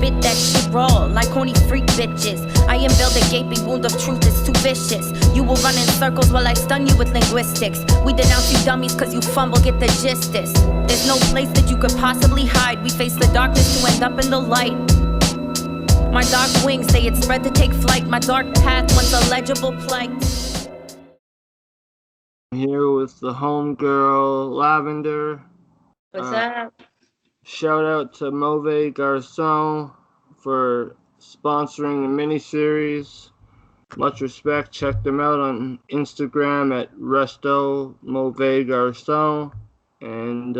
spit that shit raw, like horny freak bitches. I unveil the gaping wound of truth is too vicious. You will run in circles while I stun you with linguistics. We denounce you dummies cause you fumble, get the gist this. There's no place that you could possibly hide. We face the darkness to end up in the light. My dark wings say it's spread to take flight. My dark path once a legible plight. I'm here with the homegirl, Lavender. What's up? Shout out to Mauvais Garçon for sponsoring the miniseries. Much respect. Check them out on Instagram at Resto Mauvais Garçon. And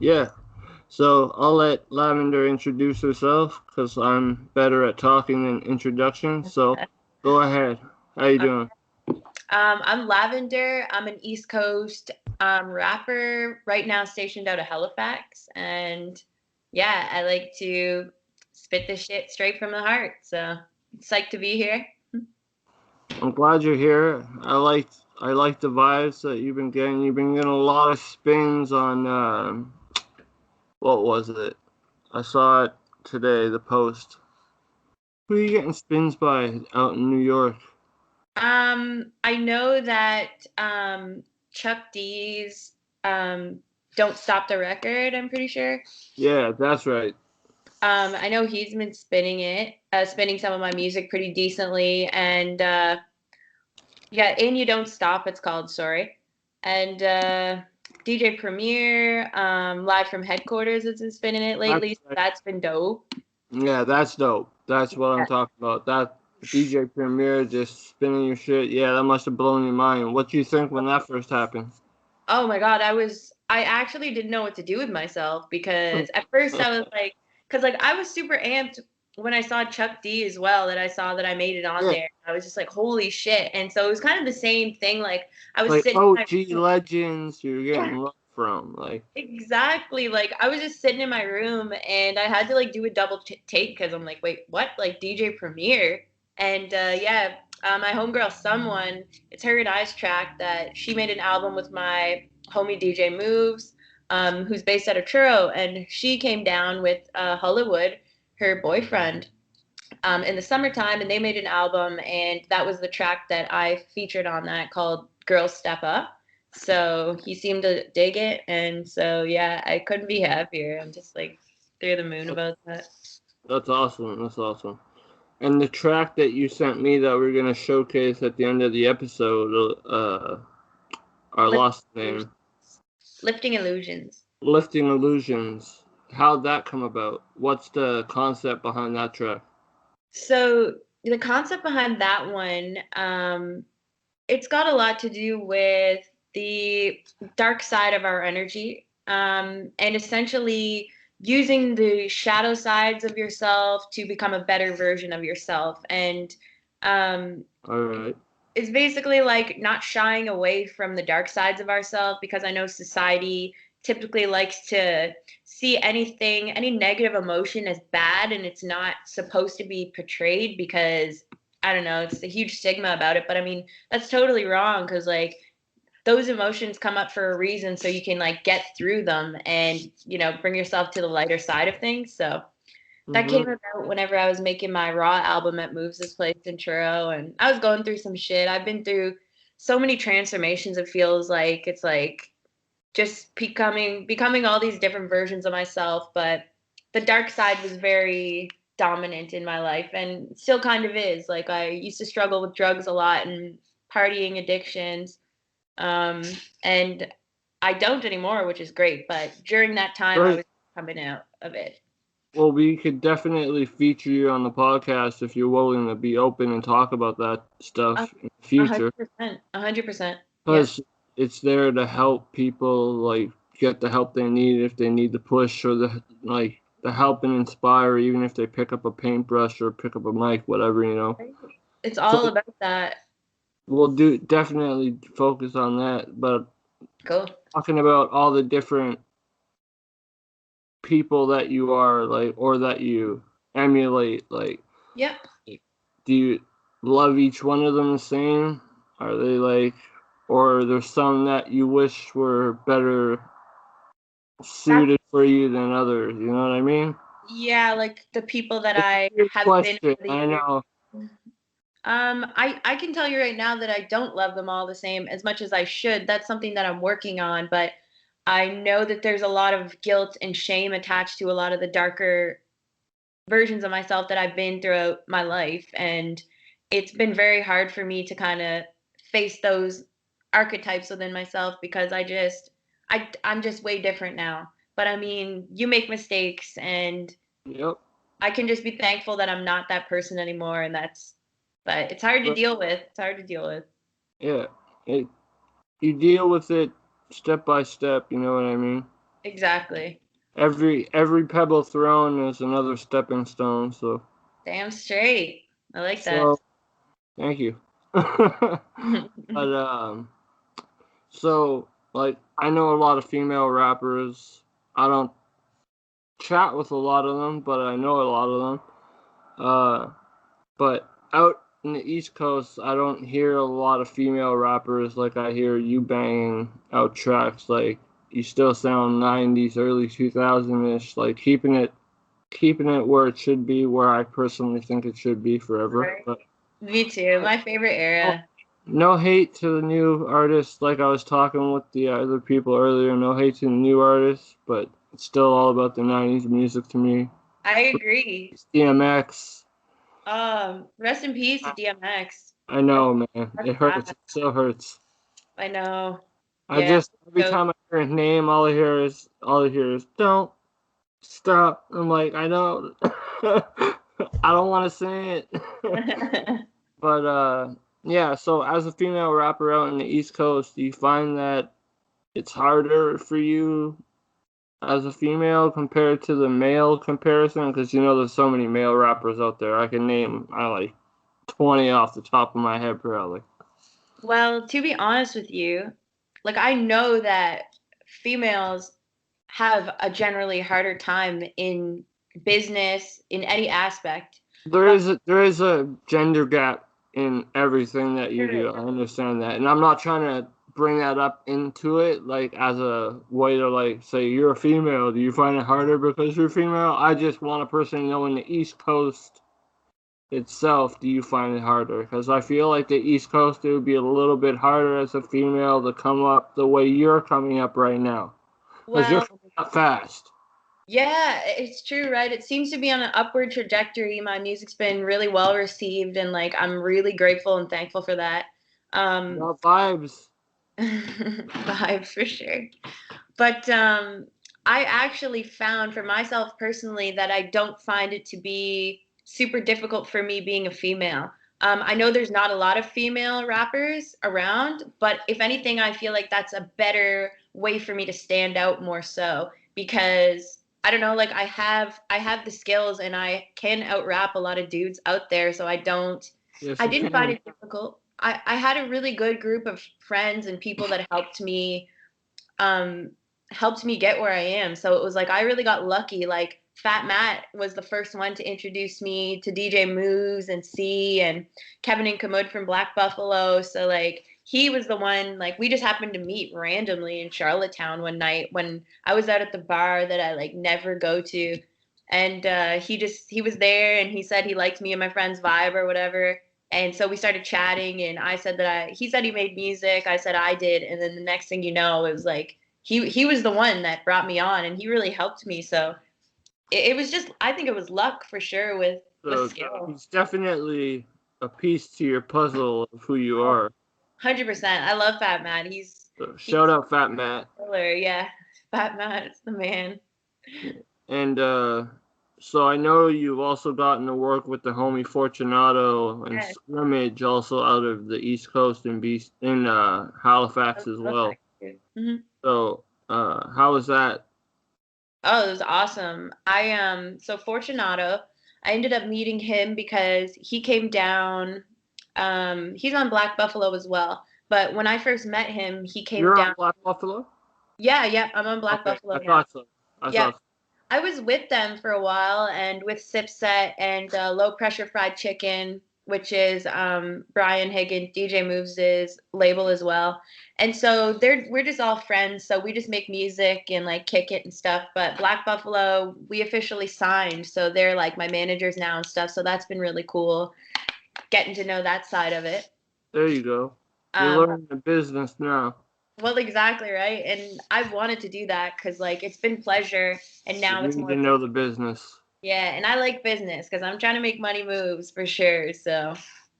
yeah. So I'll let Lavender introduce herself because I'm better at talking than introductions. So go ahead. How you doing? I'm Lavender. I'm an East Coast rapper right now stationed out of Halifax. And yeah, I like to spit the shit straight from the heart. So psyched to be here. I'm glad you're here. I like the vibes that you've been getting. You've been getting a lot of spins on what was it? I saw it today, the post. Who are you getting spins by out in New York? I know that Chuck D's Don't Stop the Record, I'm pretty sure. Yeah, that's right. I know he's been spinning some of my music pretty decently, and yeah, And You Don't Stop, it's called, sorry. And DJ Premier, live from headquarters, has been spinning it lately, so that's been dope. Yeah, that's dope. That's what I'm talking about. That DJ Premier just spinning your shit. Yeah, that must have blown your mind. What do you think when that first happened? Oh my God, I actually didn't know what to do with myself because at first I was like, because like I was super amped when I saw Chuck D as well, that I saw that I made it on there. I was just like, holy shit. And so it was kind of the same thing. Like I was like sitting OG legends you're getting love from. Like exactly. Like I was just sitting in my room and I had to like do a double take because I'm like, wait, what? Like DJ Premier. And yeah, my homegirl Someone, it's her and I's track that she made an album with my homie DJ Moves, who's based out of Truro, and she came down with Hollywood, her boyfriend, in the summertime, and they made an album, and that was the track that I featured on that called Girls Step Up. So he seemed to dig it, and so yeah, I couldn't be happier. I'm just like through the moon about that. That's awesome. That's awesome. And the track that you sent me that we're gonna showcase at the end of the episode, I lost the name. Lifting Illusions. Lifting Illusions. How'd that come about? What's the concept behind that track? So the concept behind that one, it's got a lot to do with the dark side of our energy, and essentially using the shadow sides of yourself to become a better version of yourself. And all right, it's basically like not shying away from the dark sides of ourselves, because I know society typically likes to see any negative emotion as bad, and it's not supposed to be portrayed because, I don't know, it's a huge stigma about it. But I mean, that's totally wrong, because like those emotions come up for a reason, so you can like get through them and, you know, bring yourself to the lighter side of things. So that came about whenever I was making my Raw album at Moves This Place in Truro, and I was going through some shit. I've been through so many transformations. It feels like it's like just becoming all these different versions of myself. But the dark side was very dominant in my life, and still kind of is. Like I used to struggle with drugs a lot and partying addictions. And I don't anymore, which is great. But during that time, I was coming out of it. Well, we could definitely feature you on the podcast if you're willing to be open and talk about that stuff in the future. 100%. Because it's there to help people like get the help they need if they need the push, or the help and inspire, even if they pick up a paintbrush or pick up a mic, whatever, you know. It's all about that. We'll definitely focus on that, but cool. Talking about all the different people that you are, like, or that you emulate, like, do you love each one of them the same? Are they like, or are there some that you wish were better suited for you than others? You know what I mean? Yeah, like the people that I Good have been question. over the I years. know. I can tell you right now that I don't love them all the same as much as I should. That's something that I'm working on, but I know that there's a lot of guilt and shame attached to a lot of the darker versions of myself that I've been throughout my life, and it's been very hard for me to kind of face those archetypes within myself because I'm just way different now. But I mean, you make mistakes, and Yep. I can just be thankful that I'm not that person anymore, and but it's hard to But deal with. It's hard to deal with. yeah, it, you deal with it step by step. You know what I mean? Exactly. Every pebble thrown is another stepping stone. Damn straight. I like that. So thank you. But so like I know a lot of female rappers. I don't chat with a lot of them, but I know a lot of them. But out in the East Coast, I don't hear a lot of female rappers like I hear you banging out tracks. Like you still sound 90s, early 2000s-ish, like keeping it where it should be, where I personally think it should be forever. Right. But Me too. My favorite era. no hate to the new artists, like I was talking with the other people earlier. No hate to the new artists, but it's still all about the 90s music to me. I agree. DMX. Rest in peace to DMX. I know, man. That's It hurts. sad. It still hurts. I know. I Yeah. just every So time I hear his name, all I hear is don't stop. I'm like, I know. I don't want to say it. But yeah, so as a female rapper out in the East Coast, do you find that it's harder for you as a female compared to the male comparison? Because you know there's so many male rappers out there. I can name like 20 off the top of my head probably. well, to be honest with you, like I know that females have a generally harder time in business in any aspect. But There is a gender gap in everything that you do. I understand that, and I'm not trying to bring that up into it like as a way to like say you're a female. Do you find it harder because you're female? I just want a person to know in the East Coast itself. Do you find it harder? Because I feel like the East Coast it would be a little bit harder as a female to come up the way you're coming up right now, because you're well, coming up fast. yeah, it's true, right? It seems to be on an upward trajectory. My music's been really well received, and like I'm really grateful and thankful for that. Um, Got vibes. Vibes for sure. But I actually found for myself personally that I don't find it to be super difficult for me being a female. I know there's not a lot of female rappers around, but if anything, I feel like that's a better way for me to stand out more so because I don't know, like I have the skills and I can out rap a lot of dudes out there, so Yes, I you didn't find can. it difficult. I had a really good group of friends and people that um helped me get where I am. So it was like I really got lucky. Like Fat Matt was the first one to introduce me to DJ Moves and C and Kevin and Kamud from Black Buffalo. So like he was the one like we just happened to meet randomly in Charlottetown one night when I was out at the bar that I like never go to. And he was there and he said he liked me and my friend's vibe or whatever. And so we started chatting and I said he said he made music. I said I did. And then the next thing you know, it was like he was the one that brought me on and he really helped me. So it was just I think it was luck for sure with So skill. he's definitely a piece to your puzzle of who you are. 100%. I love Fat Matt. So He's shout out Fat Matt. killer. Yeah. Fat Matt's the man. And so I know you've also gotten to work with the homie Fortunato and Yes. Scrimige also out of the East Coast in Halifax as well. Mm-hmm. So how was that? Oh, it was awesome. So Fortunato, I ended up meeting him because he came down. He's on Black Buffalo as well. But when I first met him, he came You're down. on Black Buffalo? Yeah, I'm on Black Okay, Buffalo I now. thought so. I Yeah, thought so. I was with them for a while and with Sipset and Low Pressure Fried Chicken. which is Brian Higgins, DJ Moves' label as well. And so we're just all friends. So we just make music and like kick it and stuff. But Black Buffalo, we officially signed. So they're like my managers now and stuff. So that's been really cool getting to know that side of it. There you go. You're learning the business now. Well, exactly, right? And I've wanted to do that because like it's been pleasure and now You it's need more to know the business. Yeah, and I like business because I'm trying to make money moves for sure. So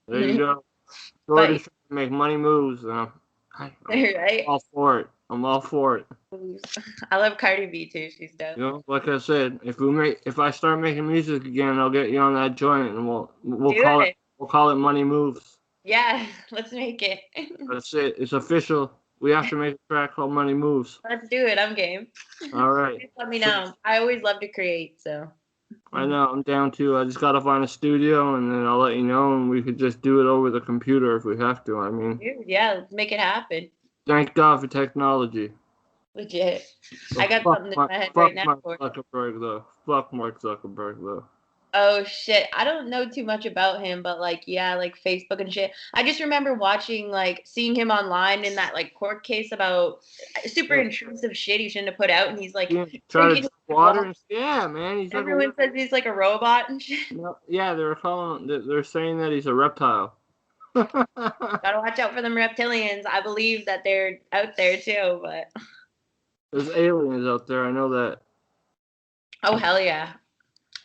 There you go. Jordan's trying to make money moves. I'm right? all for it. I'm all for it. I love Cardi B too. She's dope. You know, like I said, if I start making music again, I'll get you on that joint, and we'll call it Money Moves. Yeah, let's make it. That's it. It's official. We have to make a track called Money Moves. Let's do it. I'm game. All right. Just let me know. I always love to create, so. I know. I'm down too. I just gotta find a studio, and then I'll let you know, and we could just do it over the computer if we have to. I mean. Dude, yeah, let's make it happen. Thank God for technology. Legit. Well, I got something in my head right now. Fuck Mark Zuckerberg though. Oh shit. I don't know too much about him, but like yeah, like Facebook and shit. I just remember watching seeing him online in that like court case about super intrusive shit he shouldn't have put out, and he's like trying to drink water. Yeah, man. He's everyone says he's like a robot and shit. No, yeah, they're saying that he's a reptile. Gotta watch out for them reptilians. I believe that they're out there too, but there's aliens out there. I know that. Oh hell yeah.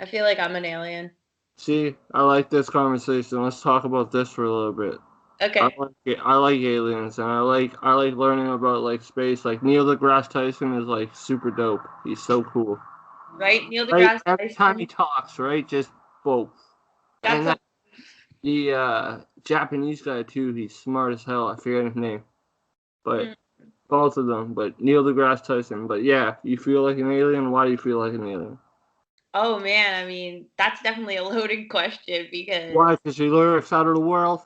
I feel like I'm an alien. See, I like this conversation. Let's talk about this for a little bit. Okay. I like aliens, and I like learning about like space. Like Neil deGrasse Tyson is like super dope. He's so cool. Right, Neil deGrasse Tyson. Every time he talks, right, just both. And the Japanese guy too. He's smart as hell. I forget his name, but both of them. But Neil deGrasse Tyson. But yeah, you feel like an alien. Why do you feel like an alien? Oh man, I mean that's definitely a loaded question because. Why? Because your lyrics out of the world.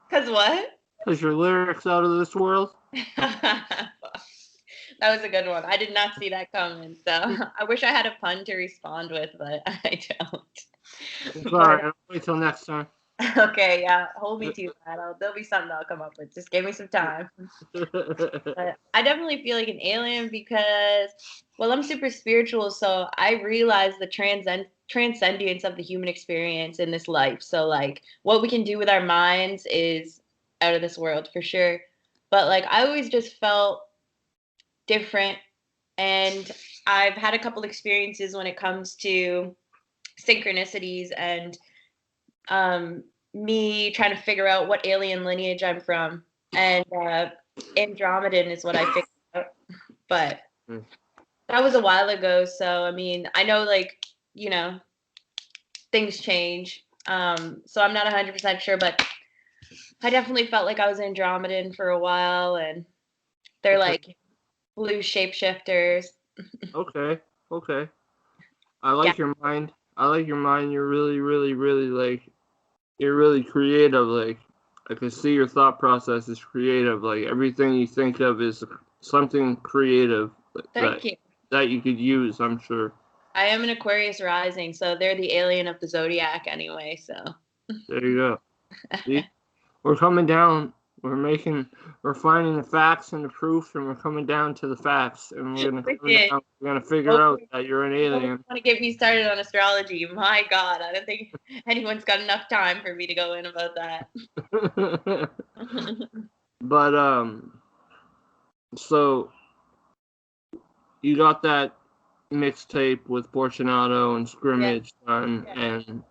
Because what? Because your lyrics out of this world. That was a good one. I did not see that coming. So I wish I had a pun to respond with, but I don't. All right, I'll wait till next time. Okay, yeah, hold me to that. There'll be something I'll come up with. Just give me some time. But I definitely feel like an alien because, well, I'm super spiritual, so I realize the transcendence of the human experience in this life. So, like, what we can do with our minds is out of this world for sure. But, like, I always just felt different, and I've had a couple experiences when it comes to synchronicities and me trying to figure out what alien lineage I'm from, and Andromedan is what I figured out, but that was a while ago. So I mean, I know things change, so I'm not 100% sure, but I definitely felt like I was Andromedan for a while, and they're like blue shapeshifters. Okay. I like your mind. You're really, really, really you're really creative. Like, I can see your thought process is creative. Like, everything you think of is something creative that you could use, I'm sure. I am an Aquarius rising, so they're the alien of the zodiac anyway, so. There you go. See? We're coming down. We're finding the facts and the proof, and we're coming down to the facts, and we're gonna figure out that you're an alien. You want to get me started on astrology? My God, I don't think anyone's got enough time for me to go in about that. But so you got that mixtape with Fortunato and Scrimige and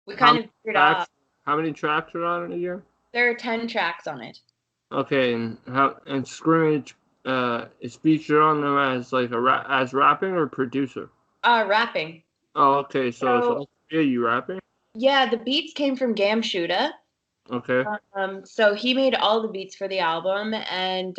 we kind of figured out. How many tracks are on it again? There are 10 tracks on it. Okay, and Scrimige is featured on them as like as rapping or producer? Rapping. Oh, okay. So you rapping? Yeah, the beats came from Gamshuda. Okay. So he made all the beats for the album, and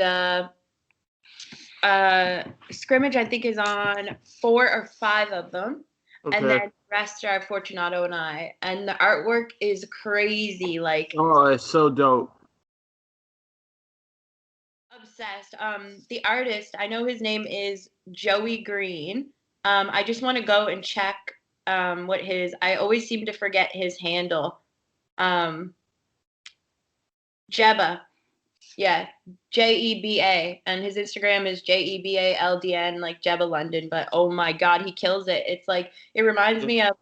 Scrimige I think is on 4 or 5 of them. Okay. And then the rest are Fortunato and I. And the artwork is crazy. Like, oh, it's so dope. Obsessed. The artist, I know his name is Joey Green. I just want to go and check I always seem to forget his handle. Jeba. Yeah, Jeba, and his Instagram is JEBALDN, like Jeba London. But oh my God, he kills it. It's like it reminds me of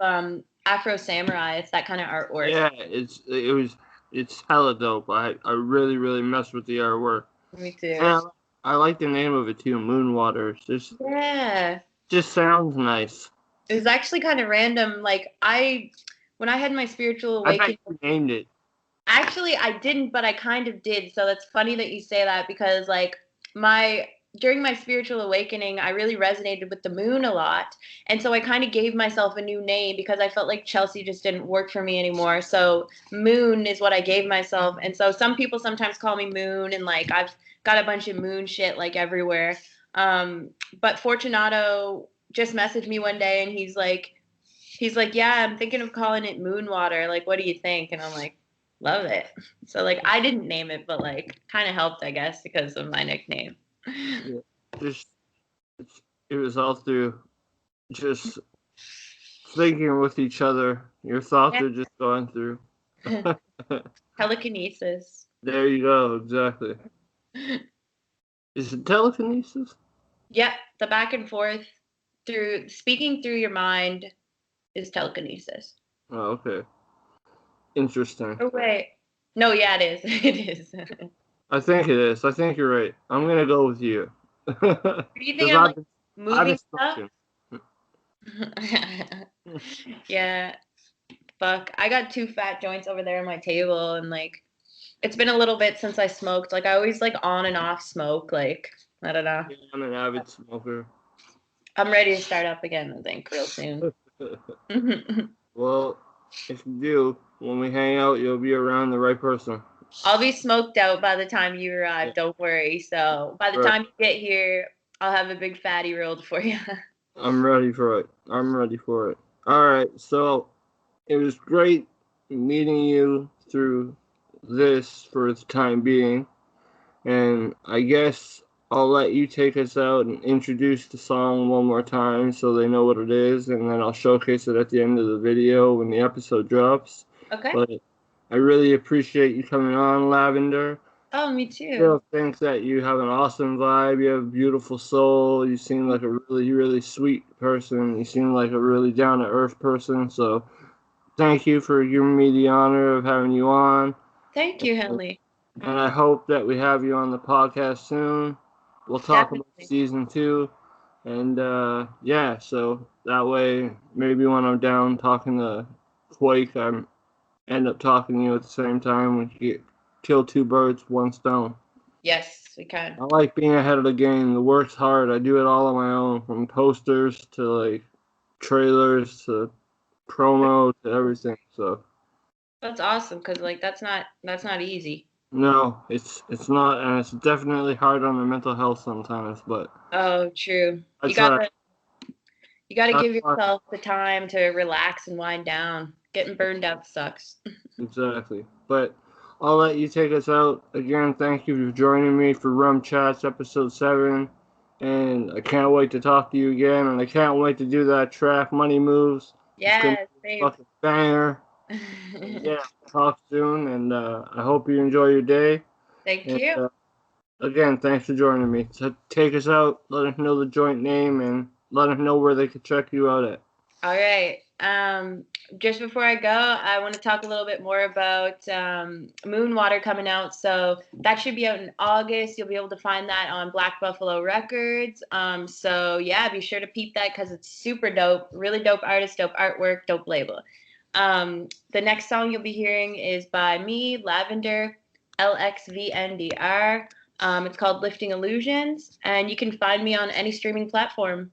Afro Samurai. It's that kind of artwork. Yeah, it's hella dope. I really mess with the artwork. Me too. And I like the name of it too, Moonwater. Just sounds nice. It was actually kind of random. Like when I had my spiritual awakening. I bet you named it. Actually, I didn't, but I kind of did. So that's funny that you say that, because like during my spiritual awakening, I really resonated with the moon a lot. And so I kind of gave myself a new name because I felt like Chelsea just didn't work for me anymore. So Moon is what I gave myself. And so some people sometimes call me Moon, and like I've got a bunch of moon shit like everywhere. But Fortunato just messaged me one day and he's like, yeah, I'm thinking of calling it Moonwater. Like, what do you think? And I'm like, love it. So like I didn't name it, but like kind of helped, I guess, because of my nickname. Yeah, it was all through just thinking with each other. Your thoughts are just going through. Telekinesis. There you go, exactly. Is it telekinesis? Yeah, the back and forth through speaking through your mind is telekinesis. Oh, okay. Interesting. Oh wait. No, yeah, it is. It is. I think it is. I think you're right. I'm gonna go with you. Do you think I'm like moving stuff? Yeah. Fuck. I got 2 fat joints over there on my table, and like it's been a little bit since I smoked. Like I always like on and off smoke. Like I don't know. Yeah, I'm an avid smoker. I'm ready to start up again, I think, real soon. Well, if you do, when we hang out, you'll be around the right person. I'll be smoked out by the time you arrive, don't worry. So by the time you get here, I'll have a big fatty rolled for you. I'm ready for it. All right, so it was great meeting you through this for the time being. And I guess I'll let you take us out and introduce the song one more time so they know what it is, and then I'll showcase it at the end of the video when the episode drops. Okay. But I really appreciate you coming on, Lavender. Oh, me too. I still think that you have an awesome vibe. You have a beautiful soul. You seem like a really sweet person. You seem like a really down-to-earth person. So thank you for giving me the honor of having you on. Thank you, Hanley. And I hope that we have you on the podcast soon. We'll talk about season 2. And yeah, so that way maybe when I'm down talking to Quake, I end up talking to you at the same time. We can kill 2 birds, 1 stone. Yes, we can. I like being ahead of the game. The work's hard. I do it all on my own, from posters to like trailers to promo to everything. So that's awesome, because like that's not easy. No, it's not, and it's definitely hard on the mental health sometimes. But oh, true. You gotta give yourself the time to relax and wind down. Getting burned out sucks. Exactly. But I'll let you take us out. Again, thank you for joining me for Rum Chats episode 7. And I can't wait to talk to you again. And I can't wait to do that track, Money Moves. Yeah, same. Fucking banger. Yeah, talk soon. And I hope you enjoy your day. Thank you. Again, thanks for joining me. So take us out. Let us know the joint name and let us know where they can check you out at. All right. Just before I go, I want to talk a little bit more about Moonwater coming out. So that should be out in August. You'll be able to find that on Black Buffalo Records. So yeah, be sure to peep that because it's super dope. Really dope artist, dope artwork, dope label. The next song you'll be hearing is by me, Lavender, LXVNDR. It's called Lifting Illusions, and you can find me on any streaming platform.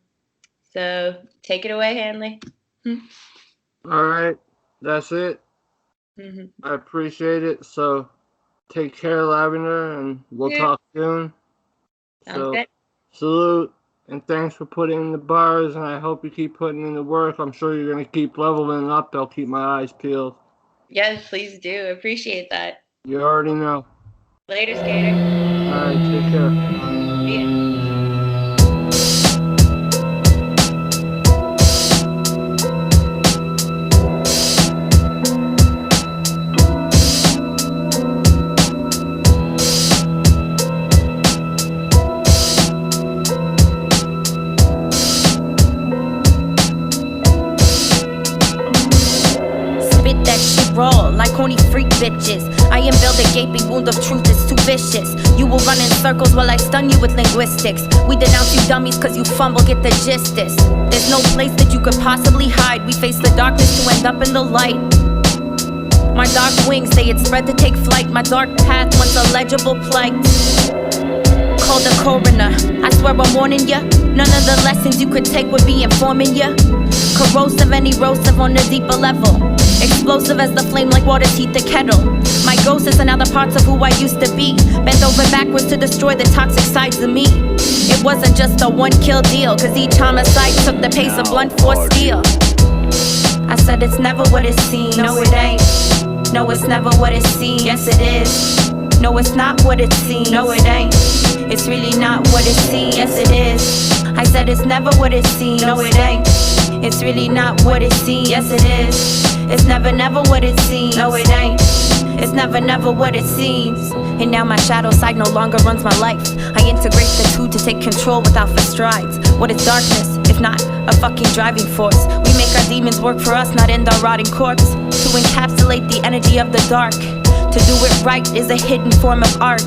So take it away, Hanley. All right, that's it. Mm-hmm. I appreciate it. So take care, Lavender, and we'll talk soon. Sounds good. Salute, and thanks for putting in the bars, and I hope you keep putting in the work. I'm sure you're going to keep leveling up. I'll keep my eyes peeled. Yes, please do. Appreciate that. You already know. Later, skater. All right, take care. See ya. like horny freak bitches. I am built a gaping wound of truth is too vicious. You will run in circles while I stun you with linguistics. We denounce you dummies cause you fumble, get the gist this. There's no place that you could possibly hide. We face the darkness to end up in the light. My dark wings say it's spread to take flight. My dark path once a legible plight. Call the coroner, I swear I'm warning ya. None of the lessons you could take would be informing ya. Corrosive and erosive on a deeper level. Explosive as the flame like waters heat the kettle. My ghost is another parts of who I used to be. Bent over backwards to destroy the toxic sides of me. It wasn't just a one kill deal, cause each homicide took the pace of blunt force steel. I said it's never what it seems. No it ain't. No it's never what it seems. Yes it is. No it's not what it seems. No it ain't. It's really not what it seems. Yes it is. I said it's never what it seems. No it ain't. It's really not what it seems. Yes it is. It's never what it seems. No it ain't. It's never what it seems. And now my shadow side no longer runs my life. I integrate the two to take control without for strides. What is darkness, if not a fucking driving force? We make our demons work for us, not end our rotting corpse. To encapsulate the energy of the dark. To do it right is a hidden form of art.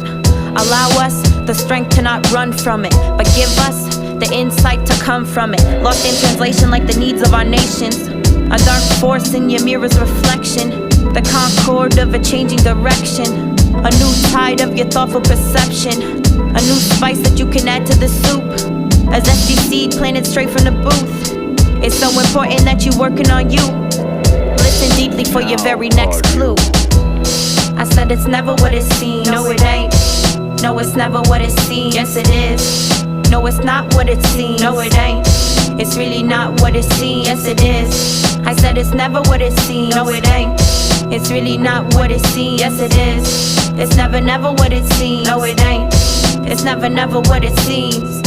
Allow us the strength to not run from it, but give us the insight to come from it. Lost in translation like the needs of our nations. A dark force in your mirror's reflection. The concord of a changing direction. A new tide of your thoughtful perception. A new spice that you can add to the soup. A zesty seed planted straight from the booth. It's so important that you're working on you. Listen deeply for your very next clue. I said it's never what it seems. No it ain't. No it's never what it seems. Yes it is. No it's not what it seems. No it ain't. It's really not what it seems. Yes it is. I said it's never what it seems. No it ain't. It's really not what it seems. Yes it is. It's never what it seems. No it ain't. It's never what it seems.